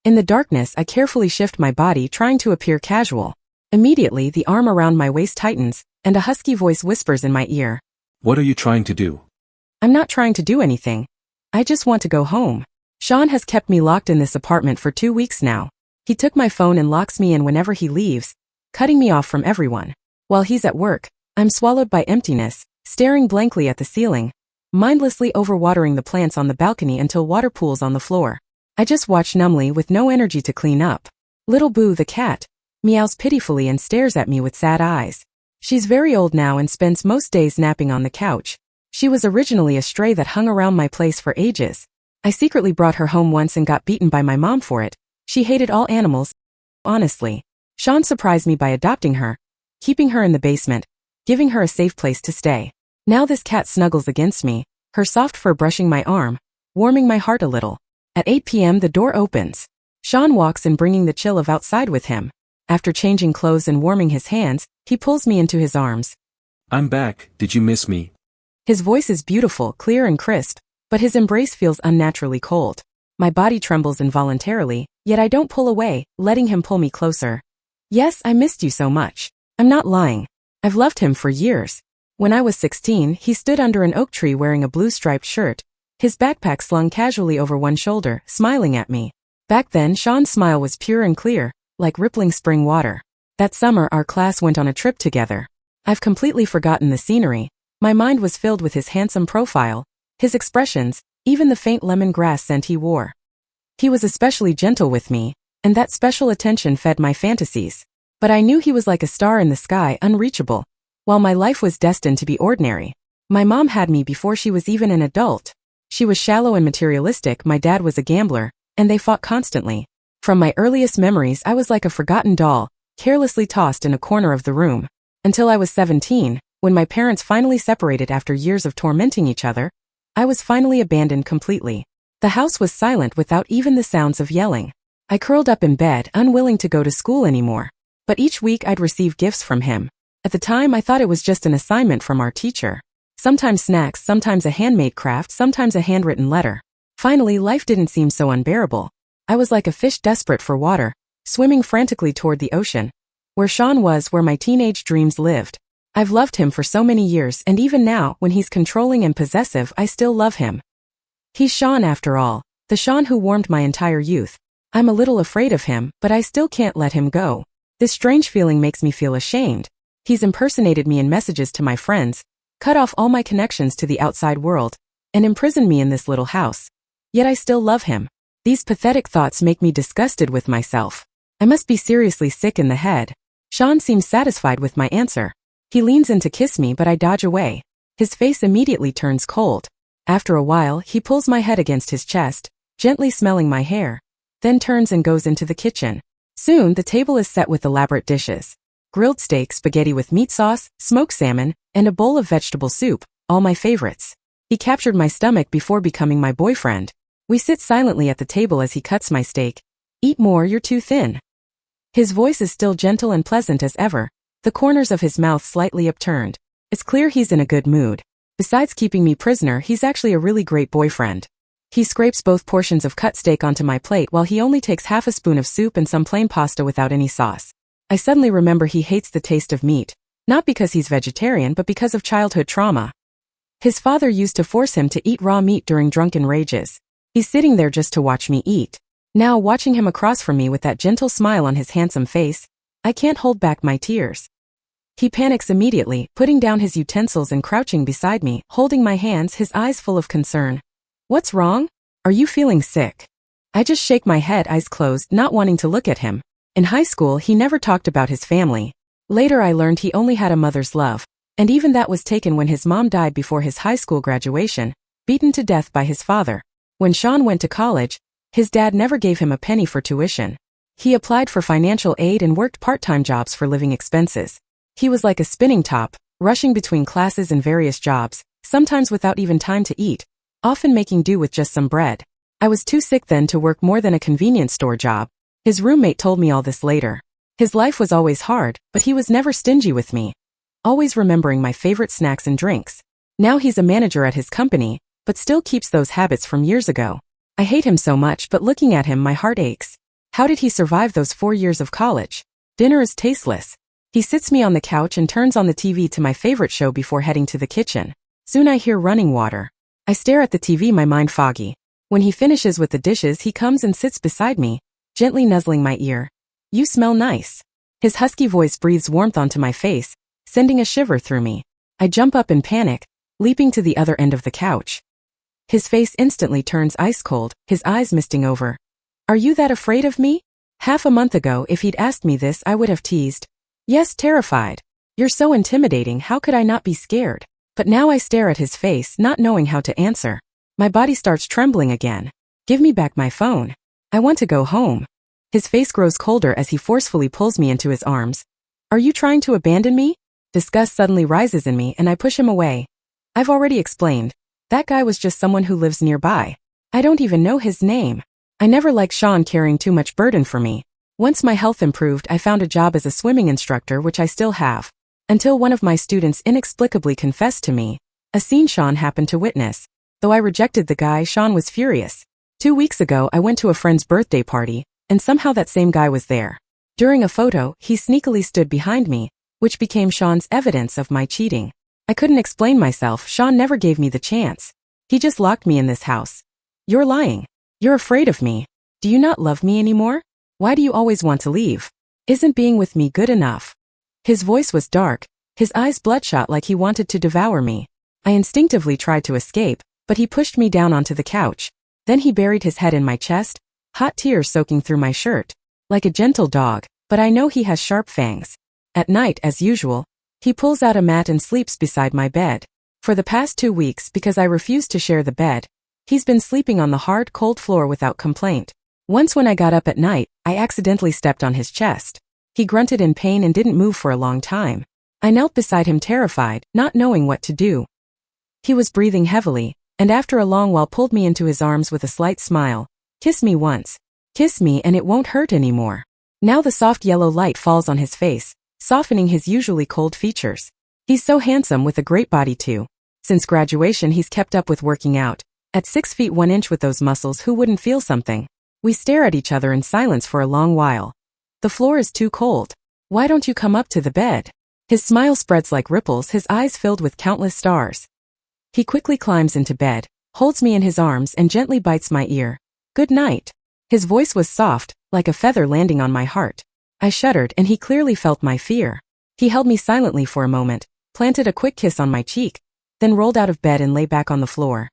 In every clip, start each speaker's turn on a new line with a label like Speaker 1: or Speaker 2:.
Speaker 1: In the darkness, I carefully shift my body, trying to appear casual. Immediately, the arm around my waist tightens, and a husky voice whispers in my ear.
Speaker 2: What are you trying to do?
Speaker 1: I'm not trying to do anything. I just want to go home. Sean has kept me locked in this apartment for 2 weeks now. He took my phone and locks me in whenever he leaves, cutting me off from everyone. While he's at work, I'm swallowed by emptiness, staring blankly at the ceiling, mindlessly overwatering the plants on the balcony until water pools on the floor. I just watch numbly with no energy to clean up. Little Boo the cat meows pitifully and stares at me with sad eyes. She's very old now and spends most days napping on the couch. She was originally a stray that hung around my place for ages. I secretly brought her home once and got beaten by my mom for it. She hated all animals. Honestly, Sean surprised me by adopting her, keeping her in the basement, giving her a safe place to stay. Now this cat snuggles against me, her soft fur brushing my arm, warming my heart a little. At 8 p.m. the door opens. Sean walks in, bringing the chill of outside with him. After changing clothes and warming his hands, he pulls me into his arms.
Speaker 2: I'm back, did you miss me?
Speaker 1: His voice is beautiful, clear and crisp, but his embrace feels unnaturally cold. My body trembles involuntarily, yet I don't pull away, letting him pull me closer. Yes, I missed you so much. I'm not lying. I've loved him for years. When I was 16, he stood under an oak tree wearing a blue striped shirt, his backpack slung casually over one shoulder, smiling at me. Back then, Sean's smile was pure and clear, like rippling spring water. That summer, our class went on a trip together. I've completely forgotten the scenery. My mind was filled with his handsome profile, his expressions, even the faint lemongrass scent he wore. He was especially gentle with me, and that special attention fed my fantasies. But I knew he was like a star in the sky, unreachable. While my life was destined to be ordinary. My mom had me before she was even an adult. She was shallow and materialistic, my dad was a gambler, and they fought constantly. From my earliest memories, I was like a forgotten doll, carelessly tossed in a corner of the room. Until I was 17, when my parents finally separated after years of tormenting each other, I was finally abandoned completely. The house was silent without even the sounds of yelling. I curled up in bed, unwilling to go to school anymore. But each week I'd receive gifts from him. At the time I thought it was just an assignment from our teacher. Sometimes snacks, sometimes a handmade craft, sometimes a handwritten letter. Finally, life didn't seem so unbearable. I was like a fish desperate for water, swimming frantically toward the ocean. Where Sean was, where my teenage dreams lived. I've loved him for so many years, and even now, when he's controlling and possessive, I still love him. He's Sean after all, the Sean who warmed my entire youth. I'm a little afraid of him, but I still can't let him go. This strange feeling makes me feel ashamed. He's impersonated me in messages to my friends, cut off all my connections to the outside world, and imprisoned me in this little house. Yet I still love him. These pathetic thoughts make me disgusted with myself. I must be seriously sick in the head. Sean seems satisfied with my answer. He leans in to kiss me, but I dodge away. His face immediately turns cold. After a while, he pulls my head against his chest, gently smelling my hair, then turns and goes into the kitchen. Soon, the table is set with elaborate dishes. Grilled steak, spaghetti with meat sauce, smoked salmon, and a bowl of vegetable soup, all my favorites. He captured my stomach before becoming my boyfriend. We sit silently at the table as he cuts my steak. Eat more, you're too thin. His voice is still gentle and pleasant as ever, the corners of his mouth slightly upturned. It's clear he's in a good mood. Besides keeping me prisoner, he's actually a really great boyfriend. He scrapes both portions of cut steak onto my plate while he only takes half a spoon of soup and some plain pasta without any sauce. I suddenly remember he hates the taste of meat, not because he's vegetarian but because of childhood trauma. His father used to force him to eat raw meat during drunken rages. He's sitting there just to watch me eat. Now, watching him across from me with that gentle smile on his handsome face, I can't hold back my tears. He panics immediately, putting down his utensils and crouching beside me, holding my hands, his eyes full of concern. What's wrong? Are you feeling sick? I just shake my head, eyes closed, not wanting to look at him. In high school, he never talked about his family. Later I learned he only had a mother's love, and even that was taken when his mom died before his high school graduation, beaten to death by his father. When Sean went to college, his dad never gave him a penny for tuition. He applied for financial aid and worked part-time jobs for living expenses. He was like a spinning top, rushing between classes and various jobs, sometimes without even time to eat, often making do with just some bread. I was too sick then to work more than a convenience store job. His roommate told me all this later. His life was always hard, but he was never stingy with me, always remembering my favorite snacks and drinks. Now he's a manager at his company, but still keeps those habits from years ago. I hate him so much, but looking at him my heart aches. How did he survive those 4 years of college? Dinner is tasteless. He sits me on the couch and turns on the TV to my favorite show before heading to the kitchen. Soon I hear running water. I stare at the TV, my mind foggy. When he finishes with the dishes, he comes and sits beside me, gently nuzzling my ear. You smell nice. His husky voice breathes warmth onto my face, sending a shiver through me. I jump up in panic, leaping to the other end of the couch. His face instantly turns ice cold, his eyes misting over. Are you that afraid of me? Half a month ago, if he'd asked me this, I would have teased. Yes, terrified. You're so intimidating, how could I not be scared? But now I stare at his face, not knowing how to answer. My body starts trembling again. Give me back my phone. I want to go home. His face grows colder as he forcefully pulls me into his arms. Are you trying to abandon me? Disgust suddenly rises in me and I push him away. I've already explained. That guy was just someone who lives nearby. I don't even know his name. I never liked Sean carrying too much burden for me. Once my health improved, I found a job as a swimming instructor, which I still have. Until one of my students inexplicably confessed to me, a scene Sean happened to witness. Though I rejected the guy, Sean was furious. 2 weeks ago, I went to a friend's birthday party, and somehow that same guy was there. During a photo, he sneakily stood behind me, which became Sean's evidence of my cheating. I couldn't explain myself. Sean never gave me the chance. He just locked me in this house. You're lying. You're afraid of me. Do you not love me anymore? Why do you always want to leave? Isn't being with me good enough? His voice was dark, his eyes bloodshot like he wanted to devour me. I instinctively tried to escape, but he pushed me down onto the couch. Then he buried his head in my chest, hot tears soaking through my shirt. Like a gentle dog, but I know he has sharp fangs. At night, as usual, he pulls out a mat and sleeps beside my bed. For the past 2 weeks, because I refused to share the bed, he's been sleeping on the hard, cold floor without complaint. Once when I got up at night, I accidentally stepped on his chest. He grunted in pain and didn't move for a long time. I knelt beside him terrified, not knowing what to do. He was breathing heavily, and after a long while pulled me into his arms with a slight smile. Kiss me once. Kiss me and it won't hurt anymore. Now the soft yellow light falls on his face, softening his usually cold features. He's so handsome with a great body too. Since graduation he's kept up with working out. At 6 feet 1 inch with those muscles, who wouldn't feel something? We stare at each other in silence for a long while. The floor is too cold. Why don't you come up to the bed? His smile spreads like ripples, his eyes filled with countless stars. He quickly climbs into bed, holds me in his arms and gently bites my ear. Good night. His voice was soft, like a feather landing on my heart. I shuddered and he clearly felt my fear. He held me silently for a moment, planted a quick kiss on my cheek, then rolled out of bed and lay back on the floor.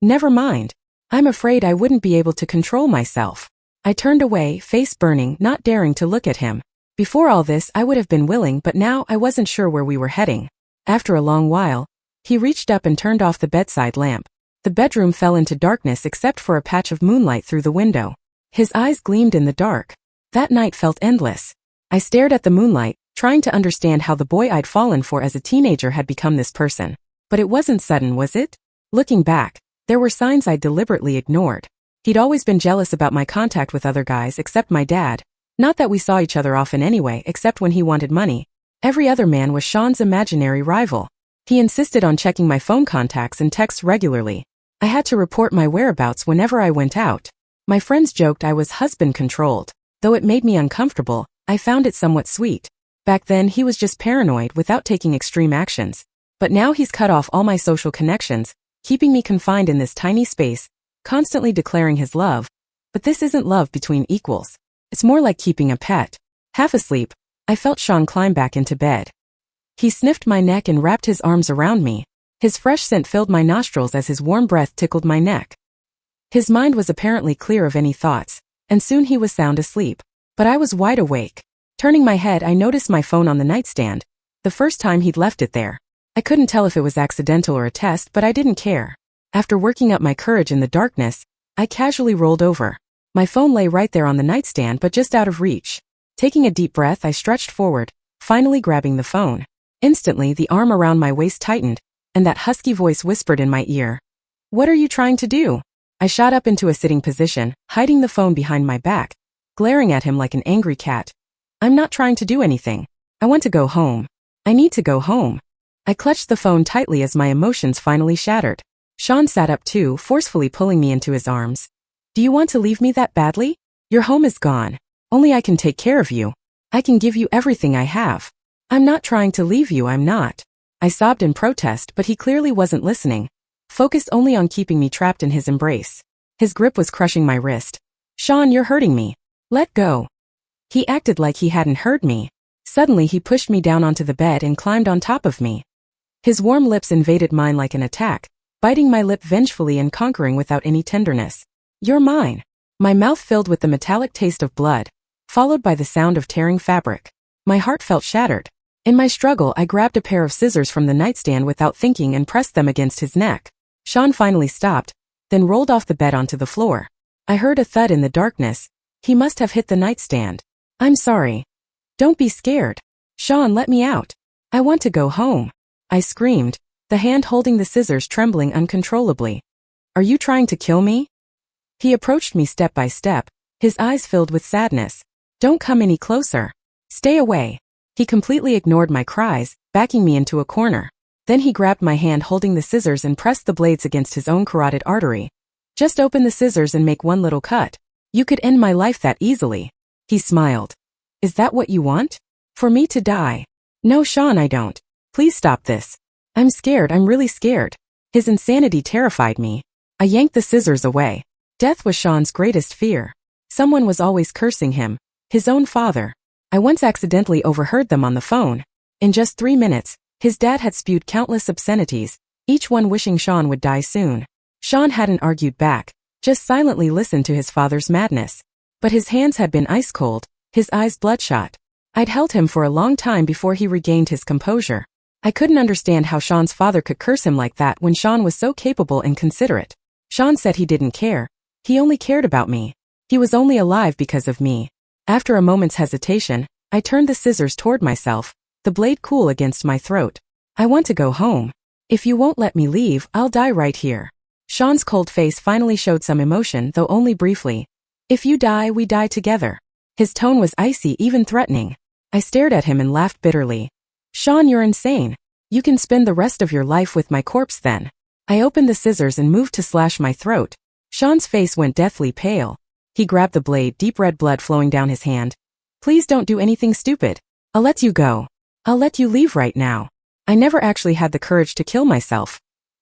Speaker 1: Never mind. I'm afraid I wouldn't be able to control myself. I turned away, face burning, not daring to look at him. Before all this, I would have been willing, but now I wasn't sure where we were heading. After a long while, he reached up and turned off the bedside lamp. The bedroom fell into darkness except for a patch of moonlight through the window. His eyes gleamed in the dark. That night felt endless. I stared at the moonlight, trying to understand how the boy I'd fallen for as a teenager had become this person. But it wasn't sudden, was it? Looking back, there were signs I'd deliberately ignored. He'd always been jealous about my contact with other guys except my dad. Not that we saw each other often anyway, except when he wanted money. Every other man was Sean's imaginary rival. He insisted on checking my phone contacts and texts regularly. I had to report my whereabouts whenever I went out. My friends joked I was husband-controlled. Though it made me uncomfortable, I found it somewhat sweet. Back then he was just paranoid without taking extreme actions. But now he's cut off all my social connections, keeping me confined in this tiny space, constantly declaring his love. But this isn't love between equals. It's more like keeping a pet. Half asleep, I felt Sean climb back into bed. He sniffed my neck and wrapped his arms around me. His fresh scent filled my nostrils as his warm breath tickled my neck. His mind was apparently clear of any thoughts, and soon he was sound asleep. But I was wide awake. Turning my head, I noticed my phone on the nightstand, the first time he'd left it there. I couldn't tell if it was accidental or a test, but I didn't care. After working up my courage in the darkness, I casually rolled over. My phone lay right there on the nightstand, but just out of reach. Taking a deep breath, I stretched forward, finally grabbing the phone. Instantly, the arm around my waist tightened, and that husky voice whispered in my ear. What are you trying to do? I shot up into a sitting position, hiding the phone behind my back, glaring at him like an angry cat. I'm not trying to do anything. I want to go home. I need to go home. I clutched the phone tightly as my emotions finally shattered. Sean sat up too, forcefully pulling me into his arms. Do you want to leave me that badly? Your home is gone. Only I can take care of you. I can give you everything I have. I'm not trying to leave you, I'm not. I sobbed in protest, but he clearly wasn't listening, focused only on keeping me trapped in his embrace. His grip was crushing my wrist. Sean, you're hurting me. Let go. He acted like he hadn't heard me. Suddenly he pushed me down onto the bed and climbed on top of me. His warm lips invaded mine like an attack, biting my lip vengefully and conquering without any tenderness. You're mine. My mouth filled with the metallic taste of blood, followed by the sound of tearing fabric. My heart felt shattered. In my struggle, I grabbed a pair of scissors from the nightstand without thinking and pressed them against his neck. Sean finally stopped, then rolled off the bed onto the floor. I heard a thud in the darkness. He must have hit the nightstand. I'm sorry. Don't be scared. Sean, let me out. I want to go home. I screamed, the hand holding the scissors trembling uncontrollably. Are you trying to kill me? He approached me step by step, his eyes filled with sadness. Don't come any closer. Stay away. He completely ignored my cries, backing me into a corner. Then he grabbed my hand holding the scissors and pressed the blades against his own carotid artery. Just open the scissors and make one little cut. You could end my life that easily. He smiled. Is that what you want? For me to die? No, Sean, I don't. Please stop this. I'm scared, I'm really scared. His insanity terrified me. I yanked the scissors away. Death was Sean's greatest fear. Someone was always cursing him, his own father. I once accidentally overheard them on the phone. In just 3 minutes, his dad had spewed countless obscenities, each one wishing Sean would die soon. Sean hadn't argued back, just silently listened to his father's madness. But his hands had been ice cold, his eyes bloodshot. I'd held him for a long time before he regained his composure. I couldn't understand how Sean's father could curse him like that when Sean was so capable and considerate. Sean said he didn't care. He only cared about me. He was only alive because of me. After a moment's hesitation, I turned the scissors toward myself, the blade cool against my throat. I want to go home. If you won't let me leave, I'll die right here. Sean's cold face finally showed some emotion, though only briefly. If you die, we die together. His tone was icy, even threatening. I stared at him and laughed bitterly. Sean, you're insane. You can spend the rest of your life with my corpse then. I opened the scissors and moved to slash my throat. Sean's face went deathly pale. He grabbed the blade, deep red blood flowing down his hand. Please don't do anything stupid. I'll let you go. I'll let you leave right now. I never actually had the courage to kill myself.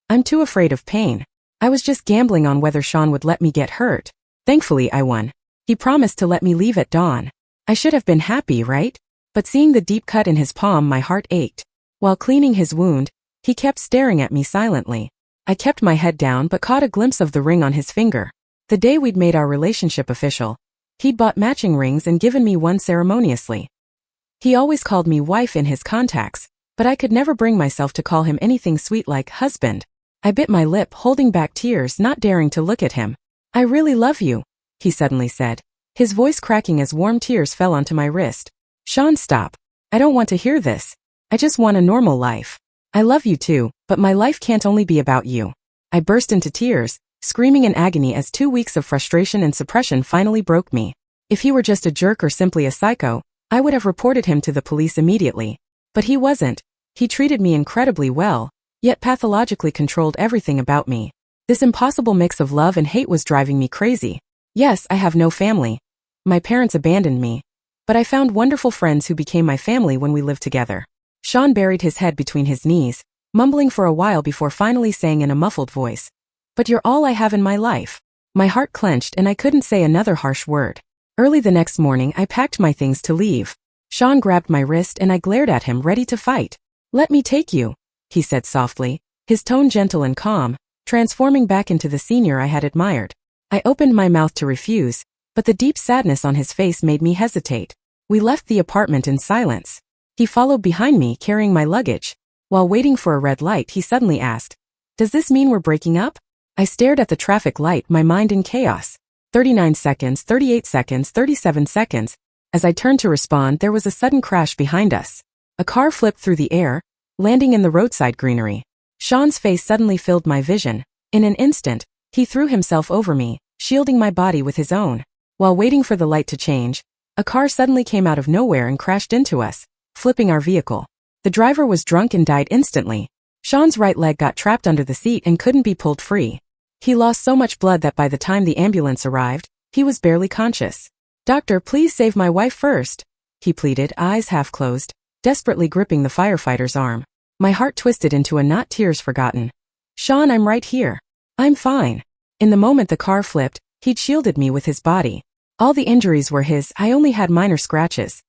Speaker 1: I'm too afraid of pain. I was just gambling on whether Sean would let me get hurt. Thankfully, I won. He promised to let me leave at dawn. I should have been happy, right? But seeing the deep cut in his palm, my heart ached. While cleaning his wound, he kept staring at me silently. I kept my head down but caught a glimpse of the ring on his finger. The day we'd made our relationship official, he'd bought matching rings and given me one ceremoniously. He always called me wife in his contacts, but I could never bring myself to call him anything sweet like husband. I bit my lip, holding back tears, not daring to look at him. I really love you, he suddenly said, his voice cracking as warm tears fell onto my wrist. Sean, stop. I don't want to hear this. I just want a normal life. I love you too, but my life can't only be about you. I burst into tears, screaming in agony as 2 weeks of frustration and suppression finally broke me. If he were just a jerk or simply a psycho, I would have reported him to the police immediately. But he wasn't. He treated me incredibly well, yet pathologically controlled everything about me. This impossible mix of love and hate was driving me crazy. Yes, I have no family. My parents abandoned me. But I found wonderful friends who became my family when we lived together. Sean buried his head between his knees, mumbling for a while before finally saying in a muffled voice, "But you're all I have in my life." My heart clenched and I couldn't say another harsh word. Early the next morning, I packed my things to leave. Sean grabbed my wrist and I glared at him, ready to fight. "Let me take you," he said softly, his tone gentle and calm, transforming back into the senior I had admired. I opened my mouth to refuse, but the deep sadness on his face made me hesitate. We left the apartment in silence. He followed behind me, carrying my luggage. While waiting for a red light, he suddenly asked, "Does this mean we're breaking up?" I stared at the traffic light, my mind in chaos. 39 seconds, 38 seconds, 37 seconds. As I turned to respond, there was a sudden crash behind us. A car flipped through the air, landing in the roadside greenery. Sean's face suddenly filled my vision. In an instant, he threw himself over me, shielding my body with his own. While waiting for the light to change, a car suddenly came out of nowhere and crashed into us, flipping our vehicle. The driver was drunk and died instantly. Sean's right leg got trapped under the seat and couldn't be pulled free. He lost so much blood that by the time the ambulance arrived, he was barely conscious. "Doctor, please save my wife first," he pleaded, eyes half closed, desperately gripping the firefighter's arm. My heart twisted into a knot, tears forgotten. "Sean, I'm right here. I'm fine." In the moment the car flipped, he'd shielded me with his body. All the injuries were his, I only had minor scratches.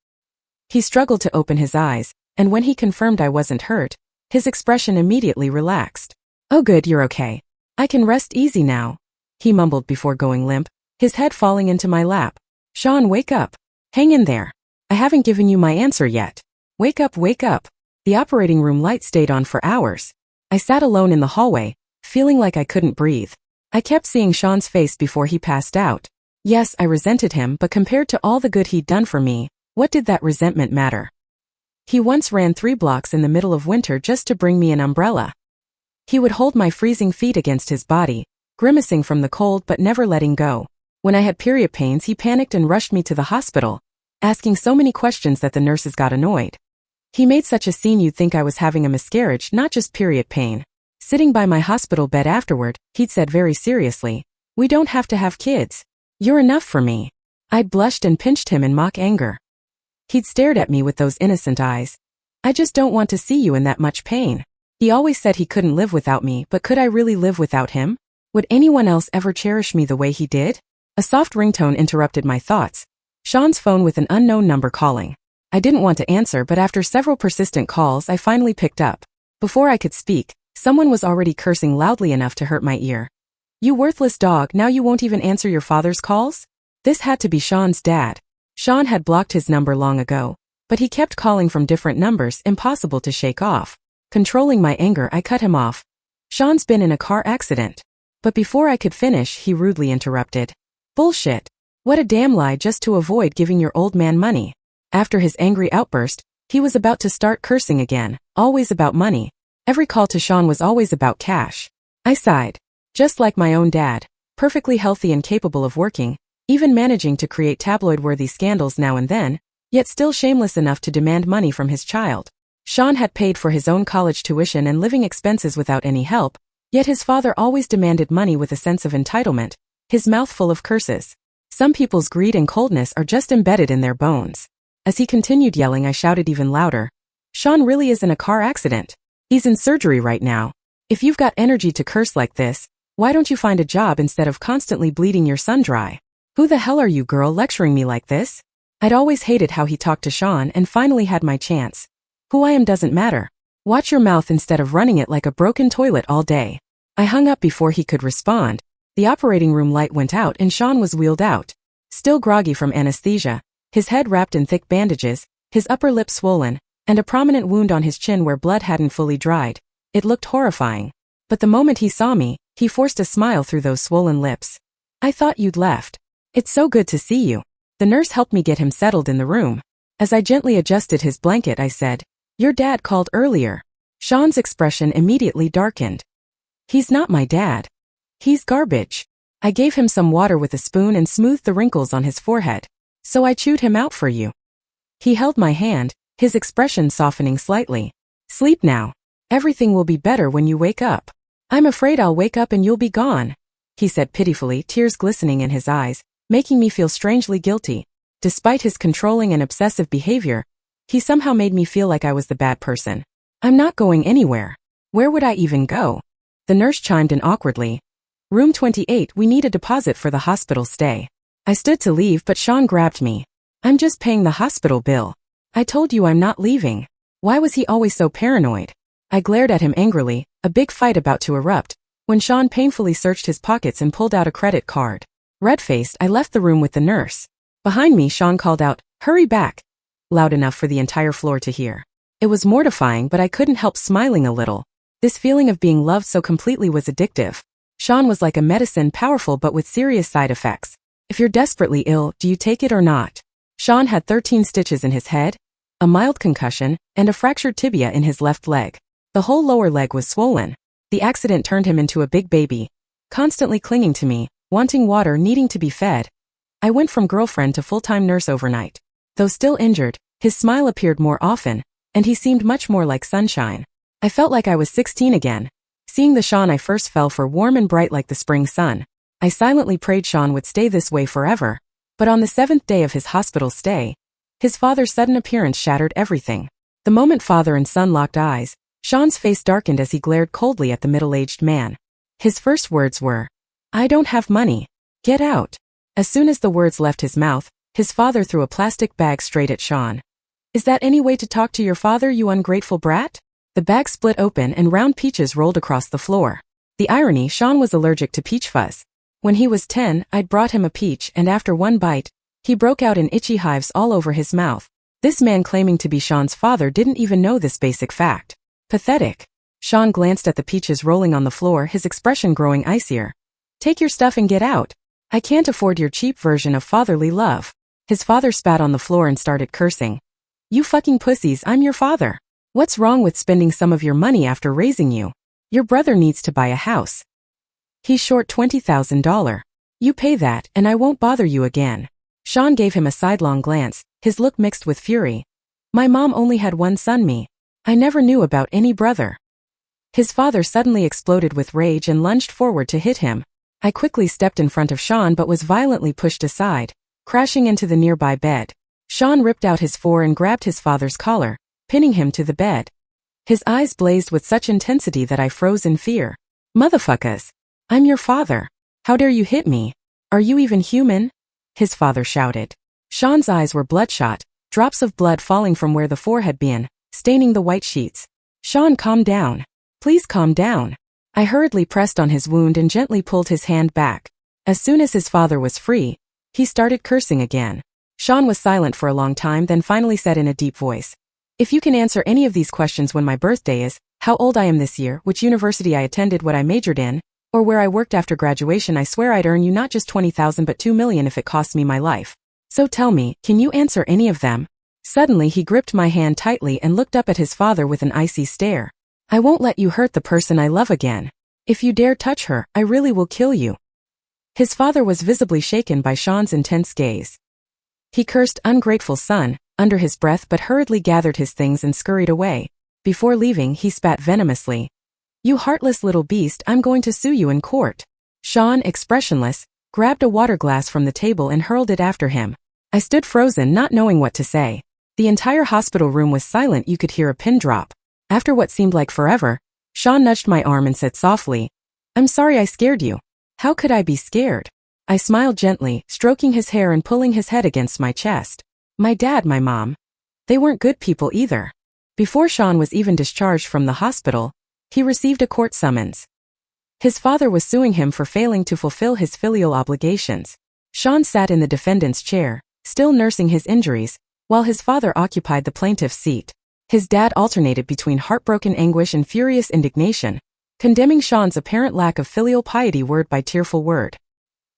Speaker 1: He struggled to open his eyes, and when he confirmed I wasn't hurt, his expression immediately relaxed. "Oh good, you're okay. I can rest easy now," he mumbled before going limp, his head falling into my lap. "Sean, wake up. Hang in there. I haven't given you my answer yet. Wake up, wake up." The operating room light stayed on for hours. I sat alone in the hallway, feeling like I couldn't breathe. I kept seeing Sean's face before he passed out. Yes, I resented him, but compared to all the good he'd done for me, what did that resentment matter? He once ran 3 blocks in the middle of winter just to bring me an umbrella. He would hold my freezing feet against his body, grimacing from the cold but never letting go. When I had period pains, he panicked and rushed me to the hospital, asking so many questions that the nurses got annoyed. He made such a scene you'd think I was having a miscarriage, not just period pain. Sitting by my hospital bed afterward, he'd said very seriously, "We don't have to have kids. You're enough for me." I'd blushed and pinched him in mock anger. He'd stared at me with those innocent eyes. "I just don't want to see you in that much pain." He always said he couldn't live without me, but could I really live without him? Would anyone else ever cherish me the way he did? A soft ringtone interrupted my thoughts. Sean's phone with an unknown number calling. I didn't want to answer, but after several persistent calls I finally picked up. Before I could speak, someone was already cursing loudly enough to hurt my ear. "You worthless dog, now you won't even answer your father's calls?" This had to be Sean's dad. Sean had blocked his number long ago, but he kept calling from different numbers, impossible to shake off. Controlling my anger, I cut him off. "Sean's been in a car accident." But before I could finish, he rudely interrupted. "Bullshit. What a damn lie just to avoid giving your old man money." After his angry outburst, he was about to start cursing again, always about money. Every call to Sean was always about cash. I sighed. Just like my own dad, perfectly healthy and capable of working, even managing to create tabloid-worthy scandals now and then, yet still shameless enough to demand money from his child. Sean had paid for his own college tuition and living expenses without any help, yet his father always demanded money with a sense of entitlement, his mouth full of curses. Some people's greed and coldness are just embedded in their bones. As he continued yelling, I shouted even louder. "Sean really is in a car accident. He's in surgery right now. If you've got energy to curse like this, why don't you find a job instead of constantly bleeding your son dry? Who the hell are you, girl, lecturing me like this?" I'd always hated how he talked to Sean and finally had my chance. Who I am doesn't matter. Watch your mouth instead of running it like a broken toilet all day. I hung up before he could respond. The operating room light went out and Sean was wheeled out. Still groggy from anesthesia, his head wrapped in thick bandages, his upper lip swollen, and a prominent wound on his chin where blood hadn't fully dried. It looked horrifying. But the moment he saw me, he forced a smile through those swollen lips. "I thought you'd left. It's so good to see you." The nurse helped me get him settled in the room. As I gently adjusted his blanket, I said, "Your dad called earlier." Sean's expression immediately darkened. "He's not my dad. He's garbage." I gave him some water with a spoon and smoothed the wrinkles on his forehead. "So I chewed him out for you." He held my hand, his expression softening slightly. "Sleep now. Everything will be better when you wake up." "I'm afraid I'll wake up and you'll be gone," he said pitifully, tears glistening in his eyes, making me feel strangely guilty. Despite his controlling and obsessive behavior, he somehow made me feel like I was the bad person. "I'm not going anywhere. Where would I even go?" The nurse chimed in awkwardly. "Room 28, we need a deposit for the hospital stay." I stood to leave, but Sean grabbed me. "I'm just paying the hospital bill. I told you I'm not leaving." Why was he always so paranoid? I glared at him angrily, a big fight about to erupt, when Sean painfully searched his pockets and pulled out a credit card. Red-faced, I left the room with the nurse. Behind me, Sean called out, "Hurry back," loud enough for the entire floor to hear. It was mortifying, but I couldn't help smiling a little. This feeling of being loved so completely was addictive. Sean was like a medicine, powerful but with serious side effects. If you're desperately ill, do you take it or not? Sean had 13 stitches in his head, a mild concussion, and a fractured tibia in his left leg. The whole lower leg was swollen. The accident turned him into a big baby, constantly clinging to me, wanting water, needing to be fed. I went from girlfriend to full-time nurse overnight. Though still injured, his smile appeared more often, and he seemed much more like sunshine. I felt like I was 16 again. Seeing the Sean I first fell for, warm and bright like the spring sun. I silently prayed Sean would stay this way forever. But on the 7th day of his hospital stay, his father's sudden appearance shattered everything. The moment father and son locked eyes, Sean's face darkened as he glared coldly at the middle-aged man. His first words were, "I don't have money. Get out." As soon as the words left his mouth, his father threw a plastic bag straight at Sean. "Is that any way to talk to your father, you ungrateful brat?" The bag split open and round peaches rolled across the floor. The irony, Sean was allergic to peach fuzz. When he was 10, I'd brought him a peach, and after one bite, he broke out in itchy hives all over his mouth. This man claiming to be Sean's father didn't even know this basic fact. Pathetic. Sean glanced at the peaches rolling on the floor, his expression growing icier. "Take your stuff and get out. I can't afford your cheap version of fatherly love." His father spat on the floor and started cursing. "You fucking pussies, I'm your father. What's wrong with spending some of your money after raising you? Your brother needs to buy a house. He's short $20,000. You pay that, and I won't bother you again." Sean gave him a sidelong glance, his look mixed with fury. "My mom only had one son, me. I never knew about any brother." His father suddenly exploded with rage and lunged forward to hit him. I quickly stepped in front of Sean but was violently pushed aside, crashing into the nearby bed. Sean ripped out his forearm and grabbed his father's collar, pinning him to the bed. His eyes blazed with such intensity that I froze in fear. "Motherfuckers! I'm your father. How dare you hit me? Are you even human?" his father shouted. Sean's eyes were bloodshot, drops of blood falling from where the forehead had been, staining the white sheets. "Sean, calm down. Please calm down." I hurriedly pressed on his wound and gently pulled his hand back. As soon as his father was free, he started cursing again. Sean was silent for a long time, then finally said in a deep voice, "If you can answer any of these questions, when my birthday is, how old I am this year, which university I attended, what I majored in, or where I worked after graduation, I swear I'd earn you not just 20,000 but 2 million if it costs me my life. So tell me, can you answer any of them?" Suddenly he gripped my hand tightly and looked up at his father with an icy stare. "I won't let you hurt the person I love again. If you dare touch her, I really will kill you." His father was visibly shaken by Sean's intense gaze. He cursed "ungrateful son" under his breath but hurriedly gathered his things and scurried away. Before leaving, he spat venomously. "You heartless little beast, I'm going to sue you in court." Sean, expressionless, grabbed a water glass from the table and hurled it after him. I stood frozen, not knowing what to say. The entire hospital room was silent, you could hear a pin drop. After what seemed like forever, Sean nudged my arm and said softly, "I'm sorry I scared you." "How could I be scared?" I smiled gently, stroking his hair and pulling his head against my chest. "My dad, my mom. They weren't good people either." Before Sean was even discharged from the hospital, he received a court summons. His father was suing him for failing to fulfill his filial obligations. Sean sat in the defendant's chair, still nursing his injuries, while his father occupied the plaintiff's seat. His dad alternated between heartbroken anguish and furious indignation, condemning Sean's apparent lack of filial piety word by tearful word.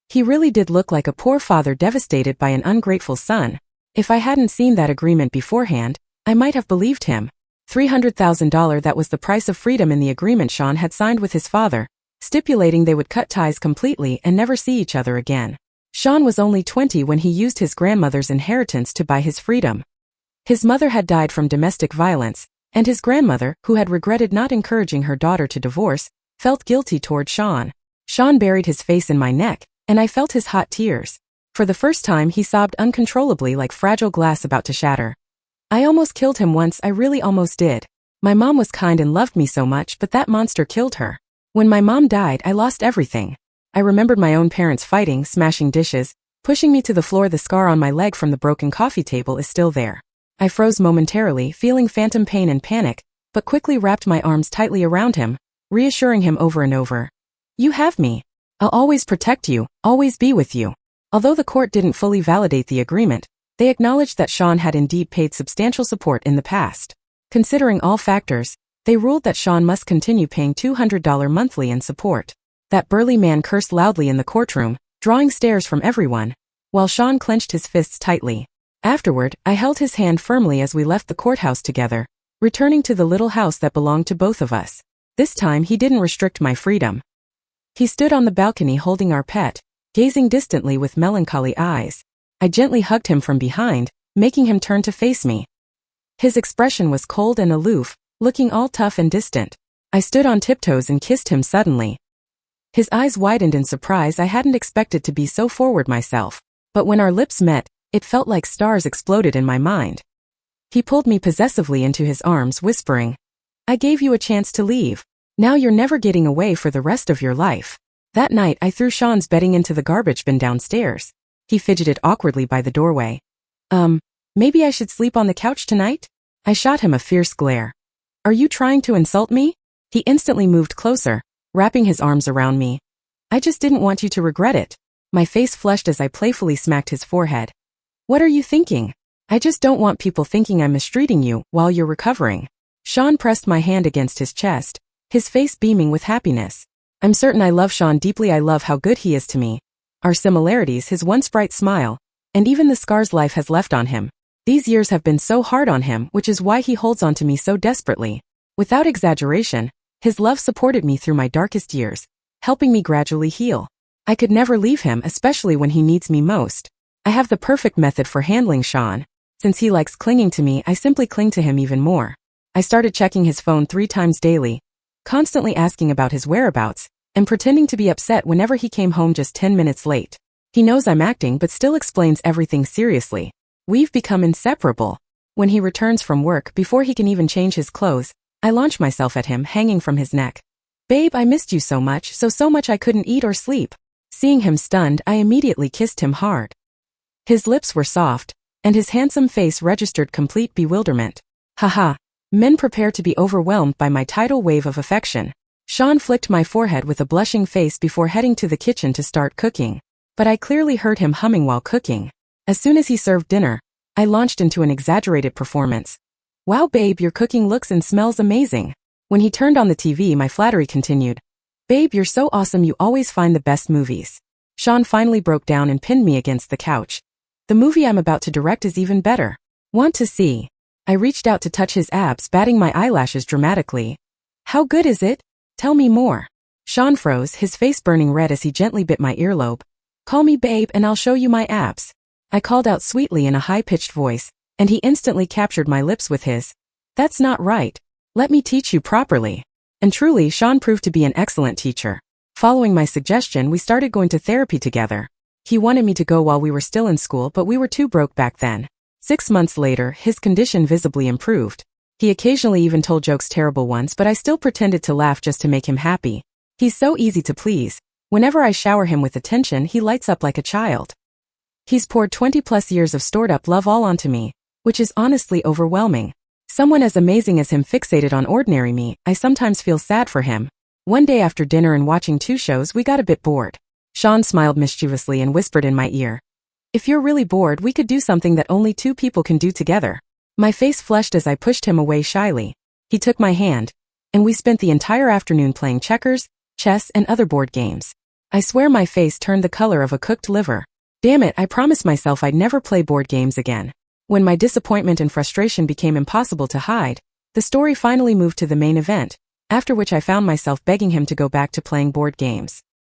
Speaker 1: He really did look like a poor father devastated by an ungrateful son. If I hadn't seen that agreement beforehand, I might have believed him. $300,000, that was the price of freedom in the agreement Sean had signed with his father, stipulating they would cut ties completely and never see each other again. Sean was only 20 when he used his grandmother's inheritance to buy his freedom. His mother had died from domestic violence, and his grandmother, who had regretted not encouraging her daughter to divorce, felt guilty toward Sean. Sean buried his face in my neck, and I felt his hot tears. For the first time he sobbed uncontrollably like fragile glass about to shatter. "I almost killed him once, I really almost did. My mom was kind and loved me so much, but that monster killed her. When my mom died, I lost everything. I remembered my own parents fighting, smashing dishes, pushing me to the floor. The scar on my leg from the broken coffee table is still there." I froze momentarily, feeling phantom pain and panic, but quickly wrapped my arms tightly around him, reassuring him over and over. "You have me. I'll always protect you, always be with you." Although the court didn't fully validate the agreement, they acknowledged that Sean had indeed paid substantial support in the past. Considering all factors, they ruled that Sean must continue paying $200 monthly in support. That burly man cursed loudly in the courtroom, drawing stares from everyone, while Sean clenched his fists tightly. Afterward, I held his hand firmly as we left the courthouse together, returning to the little house that belonged to both of us. This time he didn't restrict my freedom. He stood on the balcony holding our pet, gazing distantly with melancholy eyes. I gently hugged him from behind, making him turn to face me. His expression was cold and aloof, looking all tough and distant. I stood on tiptoes and kissed him suddenly. His eyes widened in surprise. I hadn't expected to be so forward myself. But when our lips met, it felt like stars exploded in my mind. He pulled me possessively into his arms, whispering, "I gave you a chance to leave. Now you're never getting away for the rest of your life." That night I threw Sean's bedding into the garbage bin downstairs. He fidgeted awkwardly by the doorway. Maybe I should sleep on the couch tonight?" I shot him a fierce glare. "Are you trying to insult me?" He instantly moved closer, wrapping his arms around me. "I just didn't want you to regret it." My face flushed as I playfully smacked his forehead. "What are you thinking? I just don't want people thinking I'm mistreating you while you're recovering." Sean pressed my hand against his chest, his face beaming with happiness. I'm certain I love Sean deeply. I love how good he is to me. Our similarities, his once bright smile, and even the scars life has left on him. These years have been so hard on him, which is why he holds on to me so desperately. Without exaggeration, his love supported me through my darkest years, helping me gradually heal. I could never leave him, especially when he needs me most. I have the perfect method for handling Sean. Since he likes clinging to me, I simply cling to him even more. I started checking his phone 3 times daily, constantly asking about his whereabouts, and pretending to be upset whenever he came home just 10 minutes late. He knows I'm acting but still explains everything seriously. We've become inseparable. When he returns from work, before he can even change his clothes, I launch myself at him, hanging from his neck. "Babe, I missed you so much I couldn't eat or sleep." Seeing him stunned, I immediately kissed him hard. His lips were soft, and his handsome face registered complete bewilderment. Haha, men prepare to be overwhelmed by my tidal wave of affection. Sean flicked my forehead with a blushing face before heading to the kitchen to start cooking. But I clearly heard him humming while cooking. As soon as he served dinner, I launched into an exaggerated performance. "Wow babe, your cooking looks and smells amazing." When he turned on the TV, my flattery continued. "Babe, you're so awesome, you always find the best movies." Sean finally broke down and pinned me against the couch. "The movie I'm about to direct is even better. Want to see?" I reached out to touch his abs, batting my eyelashes dramatically. "How good is it? Tell me more." Sean froze, his face burning red as he gently bit my earlobe. "Call me babe and I'll show you my abs." I called out sweetly in a high-pitched voice, and he instantly captured my lips with his. "That's not right. Let me teach you properly." And truly, Sean proved to be an excellent teacher. Following my suggestion, we started going to therapy together. He wanted me to go while we were still in school, but we were too broke back then. 6 months later, his condition visibly improved. He occasionally even told jokes, terrible ones, but I still pretended to laugh just to make him happy. He's so easy to please. Whenever I shower him with attention, he lights up like a child. He's poured 20+ years of stored-up love all onto me, which is honestly overwhelming. Someone as amazing as him fixated on ordinary me, I sometimes feel sad for him. One day after dinner and watching 2 shows, we got a bit bored. Sean smiled mischievously and whispered in my ear, "If you're really bored, we could do something that only 2 people can do together." My face flushed as I pushed him away shyly. He took my hand, and we spent the entire afternoon playing checkers, chess, and other board games. I swear my face turned the color of a cooked liver. Damn it, I promised myself I'd never play board games again. When my disappointment and frustration became impossible to hide, the story finally moved to the main event, after which I found myself begging him to go back to playing board games.